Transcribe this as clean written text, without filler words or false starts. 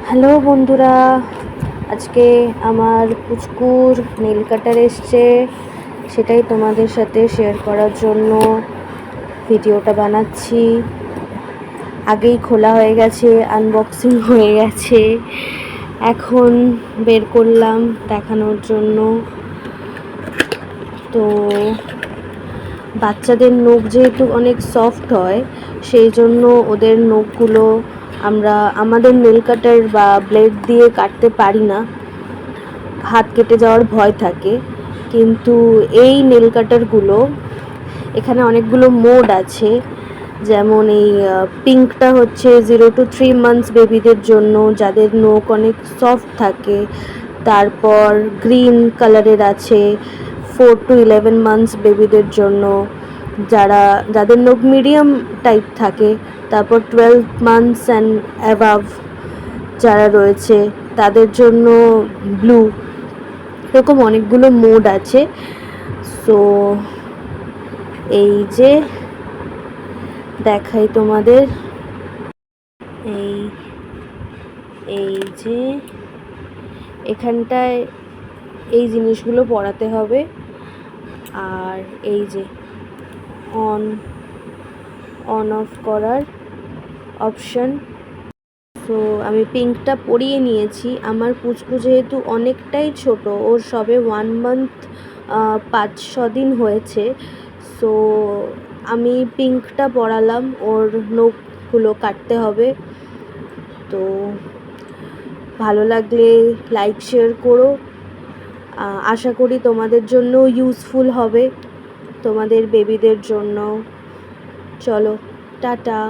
Hello বন্ধুরা, আজকে আমার পুচকুর নেল কাটার এসছে, সেটাই তোমাদের সাথে শেয়ার করার জন্য ভিডিওটা বানাচ্ছি। আগেই খোলা হয়ে গেছে, আনবক্সিং হয়ে গেছে, এখন বের করলাম দেখানোর জন্য। তো বাচ্চাদের নখ যেহেতু অনেক সফট হয়, সেই জন্য ওদের নখগুলো আমরা আমাদের নেল কাটার বা ব্লেড দিয়ে কাটতে পারি না, হাত কেটে যাওয়ার ভয় থাকে। কিন্তু এই নেল কাটারগুলো, এখানে অনেকগুলো মোড আছে। যেমন এই পিঙ্কটা হচ্ছে 0 to 3 months বেবিদের জন্য, যাদের নখ অনেক সফট থাকে। তারপর গ্রিন কালারের আছে 4 to 11 months বেবিদের জন্য, যাদের নখ মিডিয়াম টাইপ থাকে। তারপর 12 months অ্যান্ড অ্যাবাভ যারা রয়েছে তাদের জন্য ব্লু। এরকম অনেকগুলো মোড আছে। সো এই যে দেখাই তোমাদের, এই এই যে এখানটায় এই জিনিসগুলো পড়াতে হবে। আর এই যে অন অফ করার অপশান। তো আমি পিঙ্কটা পরিয়ে নিয়েছি। আমার পুচকু যেহেতু অনেকটাই ছোট, ওর সবে 1 month 5-6 দিন হয়েছে, সো আমি পিঙ্কটা পরালাম। ওর নখগুলো কাটতে হবে। তো ভালো লাগলে লাইক শেয়ার করো। আশা করি তোমাদের জন্য ইউজফুল হবে, তোমাদের বেবিদের জন্য। চলো, টাটা।